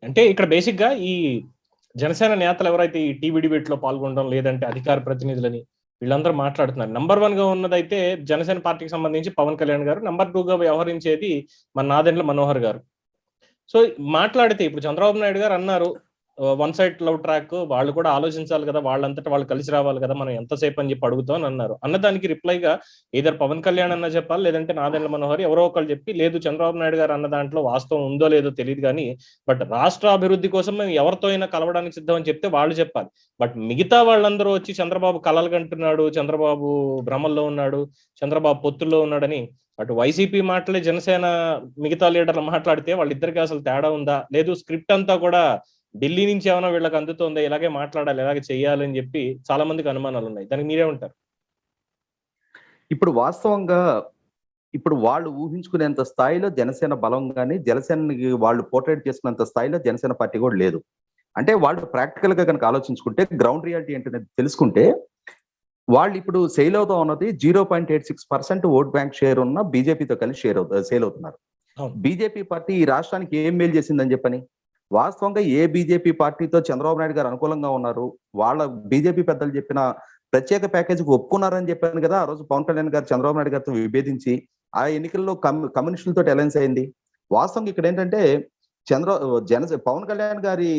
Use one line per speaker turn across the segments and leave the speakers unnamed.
అంటే ఇక్కడ బేసిక్‌గా ఈ జనసేన నేతలు ఎవరైతే ఈ టీవీ డిబేట్‌లో పాల్గొనడం, లేదంటే అధికార ప్రతినిధులని వీళ్ళందరూ మాట్లాడుతున్నారు. నంబర్ 1గా ఉన్నదైతే జనసేన పార్టీకి సంబంధించి పవన్ కళ్యాణ్ గారు. నంబర్ 2గా వ్యవహరించేది మన నాదెండ్ల మనోహర్ గారు. సో, మాట్లాడితే ఇప్పుడు చంద్రబాబు నాయుడు గారు అన్నారు. వన్ సైడ్ లవ్ ట్రాక్ వాళ్ళు కూడా ఆలోచించాలి గదా! వాళ్ళంతట వాళ్ళు కలిసి రావాలి గదా! మనం ఎంతసేపు అని జెప్పి అడుగుతాం అని అన్నారు. అన్నదానికి రిప్లైగా ఎయిదర్ పవన్ కళ్యాణ్ అన్నా చెప్పాలి, లేదంటే నాదెండ్ల మనోహర్ ఎవరో ఒకళ్ళు చెప్పి, లేదు చంద్రబాబు నాయుడు గారు అన్న దాంట్లో వాస్తవం ఉందో లేదో తెలీదు గానీ, బట్ రాష్ట్ర అభివృద్ధి కోసం మేము ఎవరితో అయినా కలవడానికి సిద్ధం అని చెప్తే వాళ్ళు చెప్పాలి. బట్ మిగతా వాళ్ళందరూ వచ్చి చంద్రబాబు కలలు కంటున్నాడు, చంద్రబాబు భ్రమల్లో ఉన్నాడు, చంద్రబాబు పొత్తుల్లో ఉన్నాడని అటు వైసీపీ మాటలే జనసేన మిగతా లీడర్లు మాట్లాడితే వాళ్ళిద్దరికి అసలు తేడా ఉందా? లేదు స్క్రిప్ట్ అంతా కూడా ఢిల్లీ నుంచి ఏమైనా వీళ్ళకి అందుతోందా? ఇలాగే మాట్లాడాలి, ఇలాగే చేయాలి అని చెప్పి చాలా మందికి అనుమానాలున్నాయి. దానికి మీరేమంటారు?
ఇప్పుడు వాస్తవంగా ఇప్పుడు వాళ్ళు ఊహించుకునేంత స్థాయిలో జనసేన బలం గాని, జనసేనకి వాళ్ళు పోర్ట్రేట్ చేసుకున్నంత స్థాయిలో జనసేన పార్టీ కూడా లేదు. అంటే వాళ్ళు ప్రాక్టికల్ గా కనుక ఆలోచించుకుంటే గ్రౌండ్ రియాలిటీ ఏంటనేది తెలుసుకుంటే వాళ్ళు ఇప్పుడు సేల్ అవుతా ఉన్నది 0.86% ఓట్ బ్యాంక్ షేర్ ఉన్న బీజేపీతో కలిసి సేల్ అవుతున్నారు.
అవును.
బీజేపీ పార్టీ ఈ రాష్ట్రానికి ఏం మేలు చేసిందని చెప్పని వాస్తవంగా ఏ బీజేపీ పార్టీతో చంద్రబాబు నాయుడు గారు అనుకూలంగా ఉన్నారు, వాళ్ళ బీజేపీ పెద్దలు చెప్పిన ప్రత్యేక ప్యాకేజీకి ఒప్పుకున్నారని చెప్పాను కదా. ఆ రోజు పవన్ కళ్యాణ్ గారు చంద్రబాబు నాయుడు గారితో విభేదించి ఆ ఎన్నికల్లో కమ్యూనిస్టులతో అలయన్స్ అయింది. వాస్తవంగా ఇక్కడ ఏంటంటే పవన్ కళ్యాణ్ గారి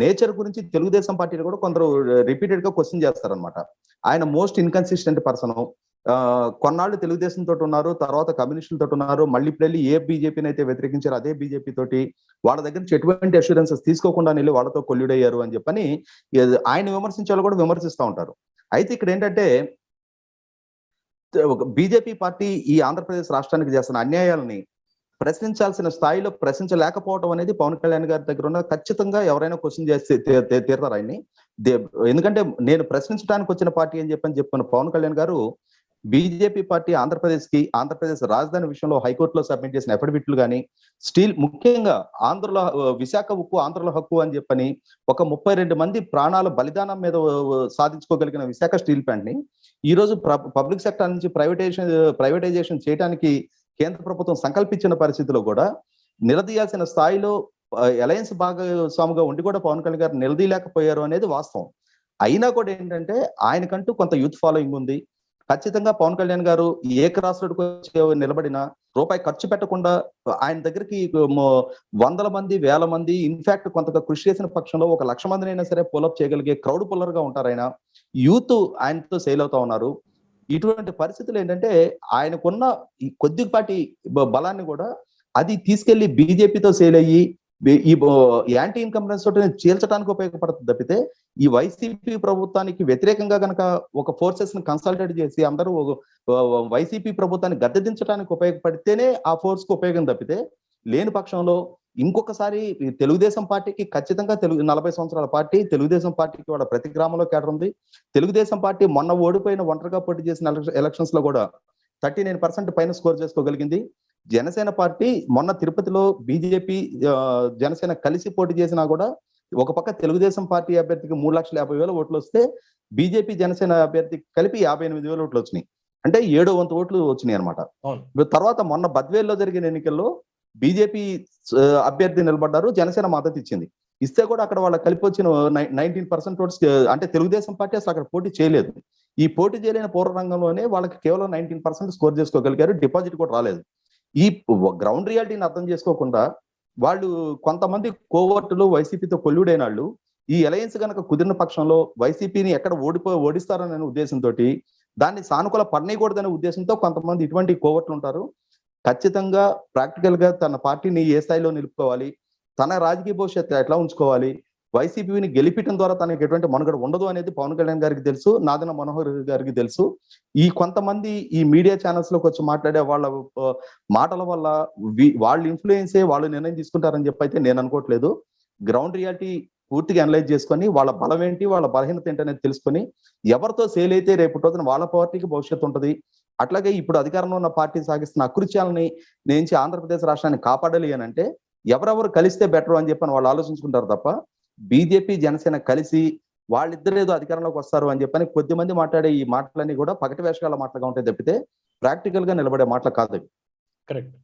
నేచర్ గురించి తెలుగుదేశం పార్టీలు కూడా కొందరు రిపీటెడ్ గా క్వశ్చన్ చేస్తారనమాట. ఆయన మోస్ట్ ఇన్కన్సిస్టెంట్ పర్సన్. కొన్నాళ్ళు తెలుగుదేశం తోటి ఉన్నారు, తర్వాత కమ్యూనిస్టులతో ఉన్నారు, మళ్ళీ ఇప్పుడు వెళ్ళి ఏ బీజేపీని అయితే వ్యతిరేకించారో అదే బీజేపీ తోటి వాళ్ళ దగ్గర నుంచి ఎటువంటి అష్యూరెన్సెస్ తీసుకోకుండా వెళ్ళి వాళ్ళతో కొల్లుడయ్యారు అని చెప్పని ఆయన విమర్శించే వాళ్ళు కూడా విమర్శిస్తూ ఉంటారు. అయితే ఇక్కడ ఏంటంటే బీజేపీ పార్టీ ఈ ఆంధ్రప్రదేశ్ రాష్ట్రానికి చేస్తున్న అన్యాయాలని ప్రశ్నించాల్సిన స్థాయిలో ప్రశ్నించలేకపోవడం అనేది పవన్ కళ్యాణ్ గారి దగ్గర ఉన్న ఖచ్చితంగా ఎవరైనా క్వశ్చన్ చేస్తే తీరుతారు ఆయన్ని. ఎందుకంటే నేను ప్రశ్నించడానికి వచ్చిన పార్టీ అని చెప్పుకున్న పవన్ కళ్యాణ్ గారు బీజేపీ పార్టీ ఆంధ్రప్రదేశ్ రాజధాని విషయంలో హైకోర్టులో సబ్మిట్ చేసిన అఫిడవిట్లు కానీ స్టీల్ ముఖ్యంగా ఆంధ్రలో విశాఖ ఉక్కు ఆంధ్రలో హక్కు అని చెప్పని ఒక 32 మంది ప్రాణాల బలిదానం మీద సాధించుకోగలిగిన విశాఖ స్టీల్ ప్లాంట్ ని ఈ రోజు పబ్లిక్ సెక్టర్ నుంచి ప్రైవేటైజేషన్ చేయడానికి కేంద్ర ప్రభుత్వం సంకల్పించిన పరిస్థితిలో కూడా నిలదీయాల్సిన స్థాయిలో అలయన్స్ భాగస్వామిగా ఉండి కూడా పవన్ కళ్యాణ్ గారు నిలదీయలేకపోయారు అనేది వాస్తవం. అయినా కూడా ఏంటంటే ఆయనకంటూ కొంత యూత్ ఫాలోయింగ్ ఉంది. ఖచ్చితంగా పవన్ కళ్యాణ్ గారు ఏకరాష్ట్రుడికి నిలబడిన రూపాయి ఖర్చు పెట్టకుండా ఆయన దగ్గరికి వందల మంది, వేల మంది, ఇన్ఫాక్ట్ కొంతగా కృషి చేసిన పక్షంలో 1,00,000 మందినైనా సరే పుల్అప్ చేయగలిగే క్రౌడ్ పుల్లర్ గా ఉంటారు ఆయన. యూత్ ఆయనతో సేల్ అవుతా ఉన్నారు. ఇటువంటి పరిస్థితులు ఏంటంటే ఆయనకున్న ఈ కొద్దిపాటి బలాన్ని కూడా అది తీసుకెళ్లి బీజేపీతో సేల్ అయ్యి ఈ యాంటీ ఇన్కంబెన్స్ తోటి చీల్చడానికి ఉపయోగపడుతుంది తప్పితే ఈ వైసీపీ ప్రభుత్వానికి వ్యతిరేకంగా కనుక ఒక ఫోర్సెస్ ని కన్సల్టేట్ చేసి అందరూ వైసీపీ ప్రభుత్వాన్ని గద్దెదించడానికి ఉపయోగపడితేనే ఆ ఫోర్స్ కు ఉపయోగం తప్పితే లేని పక్షంలో ఇంకొకసారి తెలుగుదేశం పార్టీకి ఖచ్చితంగా 40 సంవత్సరాల పార్టీ తెలుగుదేశం పార్టీకి వాళ్ళ ప్రతి గ్రామంలో కేడర్ ఉంది. తెలుగుదేశం పార్టీ మొన్న ఓడిపోయిన ఒంటరిగా పోటీ చేసిన ఎలక్షన్స్ లో కూడా 39% పైన స్కోర్ చేసుకోగలిగింది. జనసేన పార్టీ మొన్న తిరుపతిలో బీజేపీ జనసేన కలిసి పోటీ చేసినా కూడా ఒక పక్క తెలుగుదేశం పార్టీ అభ్యర్థికి 3,50,000 ఓట్లు వస్తే బీజేపీ జనసేన అభ్యర్థికి కలిపి 58,000 ఓట్లు వచ్చినాయి. అంటే 7వ వంతు ఓట్లు వచ్చినాయి అనమాట. తర్వాత మొన్న బద్వేల్లో జరిగిన ఎన్నికల్లో బీజేపీ అభ్యర్థి నిలబడ్డారు, జనసేన మద్దతు ఇచ్చింది. ఇస్తే కూడా అక్కడ వాళ్ళకి కలిపి వచ్చిన 19% ఓట్స్ అంటే తెలుగుదేశం పార్టీ అసలు అక్కడ పోటీ చేయలేదు. ఈ పోటీ చేయలేని పూర్వ రంగంలోనే వాళ్ళకి కేవలం 19% స్కోర్ చేసుకోగలిగారు, డిపాజిట్ కూడా రాలేదు. ఈ గ్రౌండ్ రియాలిటీని అర్థం చేసుకోకుండా వాళ్ళు కొంతమంది కోవర్టులు వైసీపీతో కొల్లుడైన వాళ్ళు ఈ అలయన్స్ కనుక కుదిరిన పక్షంలో వైసీపీని ఎక్కడ ఓడిస్తారనే ఉద్దేశంతో దాన్ని సానుకూల పడనీయకూడదనే ఉద్దేశంతో కొంతమంది ఇటువంటి కోవర్టులు ఉంటారు. ఖచ్చితంగా ప్రాక్టికల్ గా తన పార్టీని ఏ స్థాయిలో నిలుపుకోవాలి, తన రాజకీయ భవిష్యత్తు ఎట్లా ఉంచుకోవాలి, వైసీపీని గెలిపించడం ద్వారా తనకి ఎటువంటి మనుగడ ఉండదు అనేది పవన్ కళ్యాణ్ గారికి తెలుసు, నాదెండ్ల మనోహర్ గారికి తెలుసు. ఈ కొంతమంది ఈ మీడియా ఛానల్స్ లోకి వచ్చి మాట్లాడే వాళ్ళ మాటల వల్ల వాళ్ళు ఇన్ఫ్లుయెన్సే వాళ్ళు నిర్ణయం తీసుకుంటారని చెప్పి అయితే నేను అనుకోవట్లేదు. గ్రౌండ్ రియాలిటీ పూర్తిగా అనలైజ్ చేసుకొని వాళ్ళ బలం ఏంటి, వాళ్ళ బలహీనత ఏంటి అనేది తెలుసుకొని ఎవరితో సేల్ అయితే రేపు రోజున వాళ్ళ పార్టీకి భవిష్యత్తు ఉంటుంది. అట్లాగే ఇప్పుడు అధికారంలో ఉన్న పార్టీ సాగిస్తున్న అకృత్యాలని నుంచి ఆంధ్రప్రదేశ్ రాష్ట్రాన్ని కాపాడాలి అని అంటే ఎవరెవరు కలిస్తే బెటర్ అని చెప్పని వాళ్ళు ఆలోచించుకుంటారు తప్ప బీజేపీ జనసేన కలిసి వాళ్ళిద్దరు ఏదో అధికారంలోకి వస్తారు అని చెప్పని కొద్దిమంది మాట్లాడే ఈ మాటలన్నీ కూడా పగటి వేషకాల మాటలుగా ఉంటాయి తప్పితే ప్రాక్టికల్ గా నిలబడే మాటలు కాదు.
కరెక్ట్.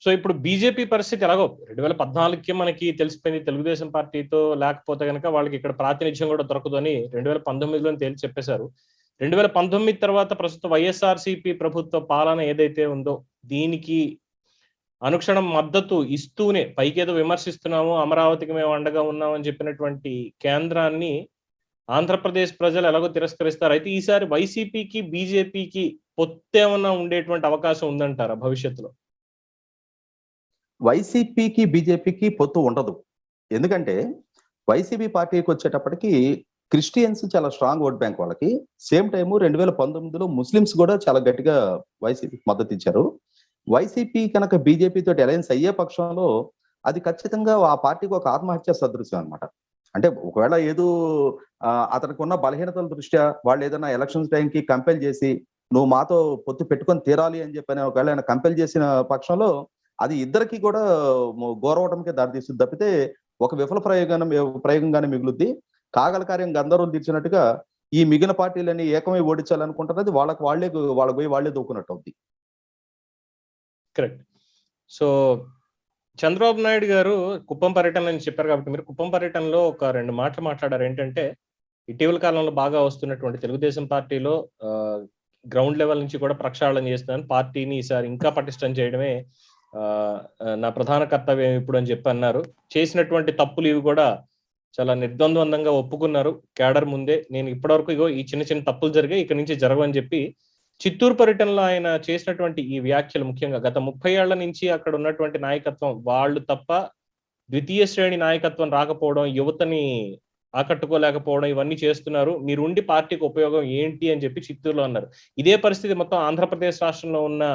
సో ఇప్పుడు బీజేపీ పరిస్థితి ఎలాగో 2014కి మనకి తెలిసిపోయింది, తెలుగుదేశం పార్టీతో లేకపోతే కనుక వాళ్ళకి ఇక్కడ ప్రాతినిధ్యం కూడా దొరకదు అని 2019లో తేల్చి చెప్పేశారు. 2019 తర్వాత ప్రస్తుత వైఎస్ఆర్సీపీ ప్రభుత్వ పాలన ఏదైతే ఉందో దీనికి అనుక్షణం మద్దతు ఇస్తూనే పైకేదో విమర్శిస్తున్నాము, అమరావతికి మేము అండగా ఉన్నామని చెప్పినటువంటి కేంద్రాన్ని ఆంధ్రప్రదేశ్ ప్రజలు ఎలాగో తిరస్కరిస్తారు. అయితే ఈసారి వైసీపీకి బీజేపీకి పొత్తేమన్నా ఉండేటువంటి అవకాశం ఉందంటారా భవిష్యత్తులో?
వైసీపీకి బీజేపీకి పొత్తు ఉండదు. ఎందుకంటే వైసీపీ పార్టీకి వచ్చేటప్పటికి క్రిస్టియన్స్ చాలా స్ట్రాంగ్ ఓట్ బ్యాంక్ వాళ్ళకి. సేమ్ టైము 2019లో ముస్లిమ్స్ కూడా చాలా గట్టిగా వైసీపీకి మద్దతు ఇచ్చారు. వైసీపీ కనుక బీజేపీ తోటి అలయన్స్ అయ్యే పక్షంలో అది ఖచ్చితంగా ఆ పార్టీకి ఒక ఆత్మహత్య సదృశ్యం అనమాట. అంటే ఒకవేళ ఏదో అతనికి ఉన్న బలహీనతల దృష్ట్యా వాళ్ళు ఏదైనా ఎలక్షన్స్ టైంకి కంపెల్ చేసి నువ్వు మాతో పొత్తు పెట్టుకొని తీరాలి అని చెప్పని ఒకవేళ ఆయన కంపెల్ చేసిన పక్షంలో అది ఇద్దరికి కూడా గౌరవటంకే దారితీస్తుంది తప్పితే ఒక విఫల ప్రయోగంగానే మిగులుద్ది. కాగల కార్యం గంధర్వం తీర్చినట్టుగా ఈ మిగిలిన పార్టీలని ఏకమై ఓడించాలనుకుంటున్నది వాళ్ళకి పోయి వాళ్ళే దూకున్నట్టు అవుద్ది.
కరెక్ట్. సో చంద్రబాబు నాయుడు గారు కుప్పం పర్యటన అని చెప్పారు కాబట్టి మీరు కుప్పం పర్యటనలో ఒక 2 మాటలు మాట్లాడారు. ఏంటంటే ఇటీవల కాలంలో బాగా వస్తున్నటువంటి తెలుగుదేశం పార్టీలో గ్రౌండ్ లెవెల్ నుంచి కూడా ప్రక్షాళన చేస్తున్నాను, పార్టీని ఈసారి ఇంకా పటిష్టం చేయడమే నా ప్రధాన కర్తవ్యం ఇప్పుడు అని చెప్పి అన్నారు. చేసినటువంటి తప్పులు ఇవి కూడా చాలా నిర్ద్వంద్వంగా ఒప్పుకున్నారు కేడర్ ముందే. నేను ఇప్పటివరకు ఇగో ఈ చిన్న చిన్న తప్పులు జరిగాయి, ఇక నుంచి జరగవని చెప్పి చిత్తూరు పర్యటనలో ఆయన చేసినటువంటి ఈ వ్యాఖ్యలు ముఖ్యంగా గత 30 ఏళ్ల నుంచి అక్కడ ఉన్నటువంటి నాయకత్వం వాళ్ళు తప్ప ద్వితీయ శ్రేణి నాయకత్వం రాకపోవడం, యువతని ఆకట్టుకోలేకపోవడం ఇవన్నీ చేస్తున్నారు, మీరుండి పార్టీకి ఉపయోగం ఏంటి అని చెప్పి చిత్తూరులో అన్నారు. ఇదే పరిస్థితి మొత్తం ఆంధ్రప్రదేశ్ రాష్ట్రంలో ఉన్న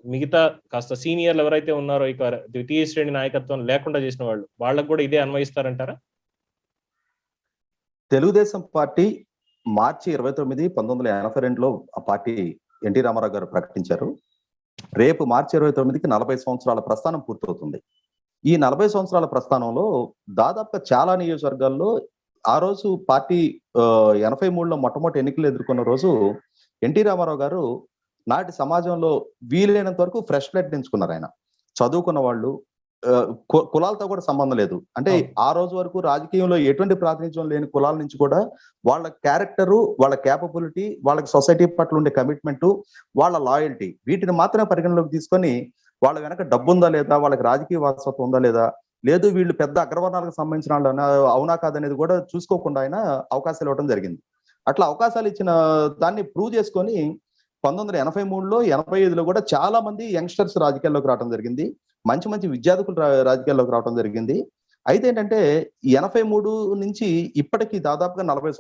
మిగతా కాస్త సీనియర్లు ఎవరైతే ఉన్నారో ఇక ద్వితీయ శ్రేణి నాయకత్వం లేకుండా చేసిన వాళ్ళకు కూడా ఇదే అన్వయిస్తారంటారా?
తెలుగుదేశం పార్టీ మార్చి 29, 1982లో ఆ పార్టీ ఎన్టీ రామారావు గారు ప్రకటించారు. రేపు మార్చి 29కి 40 సంవత్సరాల ప్రస్థానం పూర్తవుతుంది. ఈ 40 సంవత్సరాల ప్రస్థానంలో దాదాపుగా చాలా నియోజకవర్గాల్లో ఆ రోజు పార్టీ 83లో మొట్టమొదటి ఎన్నికలు ఎదుర్కొన్న రోజు ఎన్టీ రామారావు గారు నాటి సమాజంలో వీలైనంత వరకు ఫ్రెష్ బ్లడ్ ఎంచుకున్నారు. ఆయన చదువుకున్న వాళ్ళు, కులాలతో కూడా సంబంధం లేదు. అంటే ఆ రోజు వరకు రాజకీయంలో ఎటువంటి ప్రాతినిధ్యం లేని కులాల నుంచి కూడా వాళ్ళ క్యారెక్టరు, వాళ్ళ క్యాపబిలిటీ, వాళ్ళకి సొసైటీ పట్ల ఉండే కమిట్మెంట్, వాళ్ళ లాయల్టీ వీటిని మాత్రమే పరిగణలోకి తీసుకొని వాళ్ళ వెనక డబ్బు ఉందా లేదా, వాళ్ళకి రాజకీయ వారసత్వం ఉందా లేదా, లేదు వీళ్ళు పెద్ద అగ్రవర్ణాలకు సంబంధించిన వాళ్ళు అవునా కాదనేది కూడా చూసుకోకుండా ఆయన అవకాశాలు ఇవ్వడం జరిగింది. అట్లా అవకాశాలు ఇచ్చిన దాన్ని ప్రూవ్ చేసుకొని 1983లో 85లో కూడా చాలా మంది యంగ్స్టర్స్ రాజకీయాల్లోకి రావడం జరిగింది. మంచి మంచి విద్యార్థులు రాజకీయాల్లోకి రావడం జరిగింది. అయితే ఏంటంటే 83 నుంచి ఇప్పటికీ దాదాపుగా 39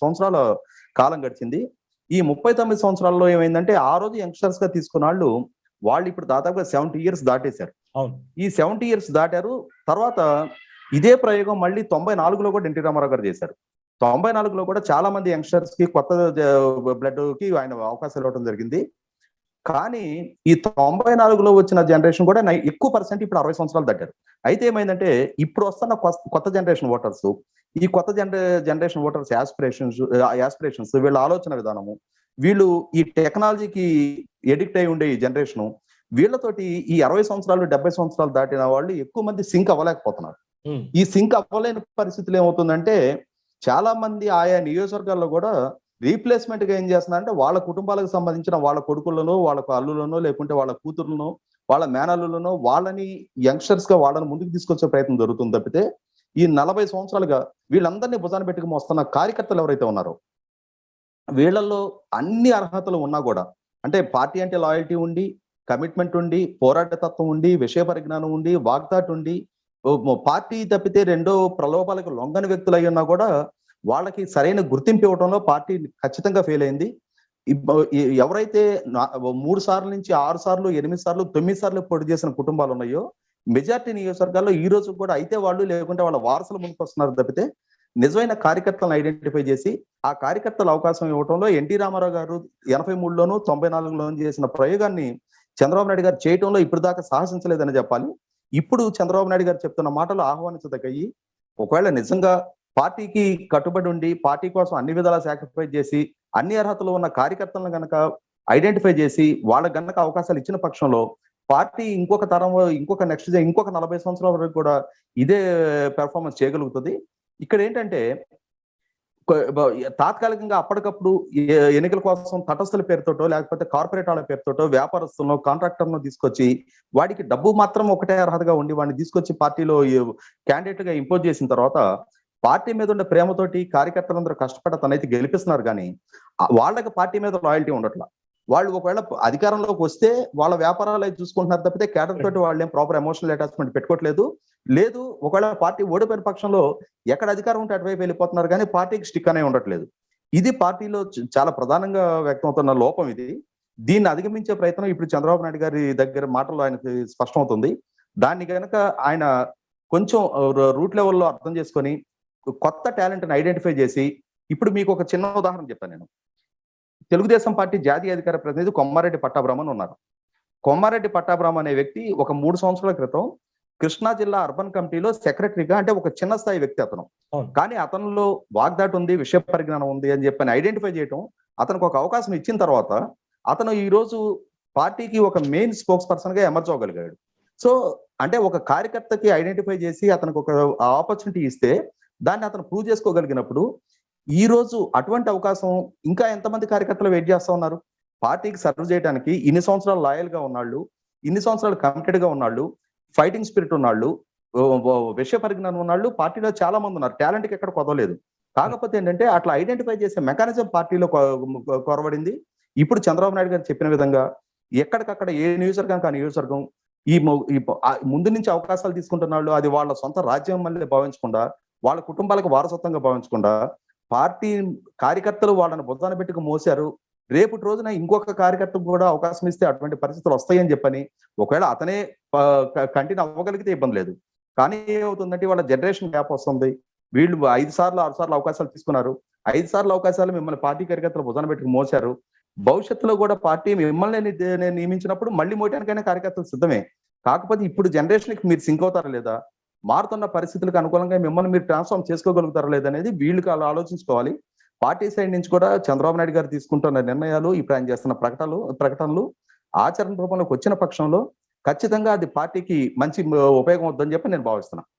సంవత్సరాల కాలం గడిచింది. ఈ 39 సంవత్సరాల్లో ఏమైందంటే ఆ రోజు యంగ్స్టర్స్ గా తీసుకున్న వాళ్ళు ఇప్పుడు దాదాపుగా 70 ఇయర్స్ దాటేశారు. ఈ 70 ఇయర్స్ దాటారు. తర్వాత ఇదే ప్రయోగం మళ్ళీ 94లో కూడా ఎన్టీ రామారావు గారు చేశారు. 94లో కూడా చాలా మంది యంగ్స్టర్స్ కి కొత్త బ్లడ్ కి ఆయన అవకాశాలు ఇవ్వడం జరిగింది. కానీ ఈ 94లో వచ్చిన జనరేషన్ కూడా ఎక్కువ పర్సెంట్ ఇప్పుడు 60 సంవత్సరాలు దాటారు. అయితే ఏమైందంటే ఇప్పుడు వస్తున్న కొత్త జనరేషన్ ఓటర్స్, ఈ కొత్త జనరేషన్ ఓటర్స్ యాస్పిరేషన్స్, వీళ్ళ ఆలోచన విధానము, వీళ్ళు ఈ టెక్నాలజీకి ఎడిక్ట్ అయి ఉండే ఈ జనరేషన్, వీళ్ళతోటి ఈ 60 సంవత్సరాలు 70 సంవత్సరాలు దాటిన వాళ్ళు ఎక్కువ మంది సింక్ అవ్వలేకపోతున్నారు. ఈ సింక్ అవ్వలేని పరిస్థితులు ఏమవుతుందంటే చాలా మంది ఆయా నియోజకవర్గాల్లో కూడా రీప్లేస్మెంట్ గా ఏం చేస్తున్నారంటే వాళ్ళ కుటుంబాలకు సంబంధించిన వాళ్ళ కొడుకులను, వాళ్ళ అల్లులను, లేకుంటే వాళ్ళ కూతురులను, వాళ్ళ మేనల్లులను, వాళ్ళని యంగ్స్టర్స్ గా వాళ్ళని ముందుకు తీసుకొచ్చే ప్రయత్నం జరుగుతుంది తప్పితే ఈ 40 సంవత్సరాలుగా వీళ్ళందరినీ భుజాన్ని పెట్టుకుని వస్తున్న కార్యకర్తలు ఎవరైతే ఉన్నారో వీళ్ళల్లో అన్ని అర్హతలు ఉన్నా కూడా, అంటే పార్టీ అంటే లాయల్టీ ఉండి, కమిట్మెంట్ ఉండి, పోరాట తత్వం ఉండి, విషయ పరిజ్ఞానం ఉండి, వాగ్దాట్ ఉండి, పార్టీ తప్పితే రెండో ప్రలోభాలకు లొంగని వ్యక్తులు అయి ఉన్నా కూడా వాళ్ళకి సరైన గుర్తింపు ఇవ్వడంలో పార్టీ ఖచ్చితంగా ఫెయిల్ అయింది. ఎవరైతే 3 సార్లు నుంచి 6 సార్లు, 8 సార్లు, 9 సార్లు పోటీ చేసిన కుటుంబాలు ఉన్నాయో మెజార్టీ నియోజకవర్గాల్లో ఈ రోజు కూడా అయితే వాళ్ళు, లేకుంటే వాళ్ళ వారసులు ముందుకు వస్తున్నారు తప్పితే నిజమైన కార్యకర్తలను ఐడెంటిఫై చేసి ఆ కార్యకర్తల అవకాశం ఇవ్వడంలో ఎన్టీ రామారావు గారు 83లోను 94లోను చేసిన ప్రయోగాన్ని చంద్రబాబు నాయుడు గారు చేయటంలో ఇప్పుడు దాకా సాహసించలేదని చెప్పాలి. ఇప్పుడు చంద్రబాబు నాయుడు గారు చెప్తున్న మాటలు ఆహ్వానించదగ్గయి. ఒకవేళ నిజంగా పార్టీకి కట్టుబడి ఉండి పార్టీ కోసం అన్ని విధాలా సాక్రిఫైస్ చేసి అన్ని అర్హతలు ఉన్న కార్యకర్తలను గనక ఐడెంటిఫై చేసి వాళ్ళకి గనక అవకాశాలు ఇచ్చిన పక్షంలో పార్టీ ఇంకొక తరం, ఇంకొక నెక్స్ట్ ఇంకొక 40 సంవత్సరాల వరకు కూడా ఇదే పెర్ఫార్మెన్స్ చేయగలుగుతుంది. ఇక్కడ ఏంటంటే తాత్కాలికంగా అప్పటికప్పుడు ఎన్నికల కోసం తటస్థుల పేరుతోటో లేకపోతే కార్పొరేట్ వాళ్ళ పేరుతోటో వ్యాపారస్తులను కాంట్రాక్టర్ను తీసుకొచ్చి వాడికి డబ్బు మాత్రం ఒకటే అర్హతగా ఉండి వాడిని తీసుకొచ్చి పార్టీలో క్యాండిడేట్ గా ఇంపోజ్ చేసిన తర్వాత పార్టీ మీద ఉండే ప్రేమతోటి కార్యకర్తలందరూ కష్టపడి తనైతే గెలిపిస్తున్నారు, కానీ వాళ్ళకి పార్టీ మీద లాయల్టీ ఉండట్లా. వాళ్ళు ఒకవేళ అధికారంలోకి వస్తే వాళ్ళ వ్యాపారాలు అయితే చూసుకుంటున్నారు తప్పితే కేడర్ తోటి వాళ్ళు ఏం ప్రాపర్ ఎమోషనల్ అటాచ్మెంట్ పెట్టుకోవట్లేదు. లేదు, ఒకవేళ పార్టీ ఓడిపోయిన పక్షంలో ఎక్కడ అధికారం ఉంటే అటువైపు వెళ్ళిపోతున్నారు, కానీ పార్టీకి స్టిక్ అనే ఉండట్లేదు. ఇది పార్టీలో చాలా ప్రధానంగా వ్యక్తమవుతున్న లోపం ఇది. దీన్ని అధిగమించే ప్రయత్నం ఇప్పుడు చంద్రబాబు నాయుడు గారి దగ్గర మాటల్లో ఆయనకి స్పష్టమవుతుంది. దాన్ని కనుక ఆయన కొంచెం రూట్ లెవెల్లో అర్థం చేసుకొని కొత్త టాలెంట్ ని ఐడెంటిఫై చేసి, ఇప్పుడు మీకు ఒక చిన్న ఉదాహరణ చెప్తాను నేను. తెలుగుదేశం పార్టీ జాతీయ అధికార ప్రతినిధి కొమ్మారెడ్డి పట్టాభిరామన్ ఉన్నారు. కొమ్మారెడ్డి పట్టాభిరామన్ అనే వ్యక్తి ఒక 3 సంవత్సరాల క్రితం కృష్ణా జిల్లా అర్బన్ కమిటీలో సెక్రటరీగా, అంటే ఒక చిన్న స్థాయి వ్యక్తి అతను, కానీ అతనిలో వాగ్దాటి ఉంది, విషయ పరిజ్ఞానం ఉంది అని చెప్పని ఐడెంటిఫై చేయటం, అతనికి ఒక అవకాశం ఇచ్చిన తర్వాత అతను ఈ రోజు పార్టీకి ఒక మెయిన్ స్పోక్స్ పర్సన్ గా ఎమర్జ్ అవ్వగలిగాడు. సో అంటే ఒక కార్యకర్తకి ఐడెంటిఫై చేసి అతనికి ఒక ఆపర్చునిటీ ఇస్తే దాన్ని అతను ప్రూవ్ చేసుకోగలిగినప్పుడు ఈ రోజు అటువంటి అవకాశం ఇంకా ఎంతమంది కార్యకర్తలు వెయిట్ చేస్తా ఉన్నారు? పార్టీకి సర్వ్ చేయడానికి ఇన్ని సంవత్సరాలు లాయల్ గా ఉన్నాళ్ళు, ఇన్ని సంవత్సరాలు కమిటెడ్ గా ఉన్నాళ్ళు, ఫైటింగ్ స్పిరిట్ ఉన్నాళ్ళు, విషయ పరిజ్ఞానం ఉన్నాళ్ళు పార్టీలో చాలా మంది ఉన్నారు. టాలెంట్ కి ఎక్కడ కొదవలేదు. కాకపోతే ఏంటంటే అట్లా ఐడెంటిఫై చేసే మెకానిజం పార్టీలో కొరవడింది. ఇప్పుడు చంద్రబాబు నాయుడు గారు చెప్పిన విధంగా ఎక్కడికక్కడ ఏ నియోజకవర్గానికి ఆ నియోజకవర్గం ముందు నుంచి అవకాశాలు తీసుకుంటున్న వాళ్ళు అది వాళ్ళ సొంత రాజ్యం మళ్ళీ భావించకుండా, వాళ్ళ కుటుంబాలకు వారసత్వంగా భావించకుండా, పార్టీ కార్యకర్తలు వాళ్ళని బుద్ధాన పెట్టుకు మోసారు, రేపటి రోజున ఇంకొక కార్యకర్తకు కూడా అవకాశం ఇస్తే అటువంటి పరిస్థితులు వస్తాయని చెప్పని ఒకవేళ అతనే కంటిన్యూ అవ్వగలిగితే ఇబ్బంది లేదు. కానీ ఏమవుతుందంటే వాళ్ళ జనరేషన్ గ్యాప్ వస్తుంది. వీళ్ళు 5 సార్లు 6 సార్లు అవకాశాలు తీసుకున్నారు. 5 సార్లు అవకాశాలు మిమ్మల్ని పార్టీ కార్యకర్తలు బుధాన పెట్టుకు మోసారు. భవిష్యత్తులో కూడా పార్టీ మిమ్మల్ని నియమించినప్పుడు మళ్ళీ మోయడానికైనా కార్యకర్తలు సిద్ధమే. కాకపోతే ఇప్పుడు జనరేషన్ కి మీరు సింక్ అవుతారా లేదా, మారుతున్న పరిస్థితులకు అనుకూలంగా మిమ్మల్ని మీరు ట్రాన్స్ఫార్మ్ చేసుకోగలుగుతారా లేదనేది వీళ్ళకి అలా ఆలోచించుకోవాలి. పార్టీ సైడ్ నుంచి కూడా చంద్రబాబు నాయుడు గారు తీసుకుంటున్న నిర్ణయాలు, ఇప్పుడు ఆయన చేస్తున్న ప్రకటనలు ఆచరణ రూపంలోకి వచ్చిన పక్షంలో ఖచ్చితంగా అది పార్టీకి మంచి ఉపయోగం అవుతుందని చెప్పి నేను భావిస్తున్నాను.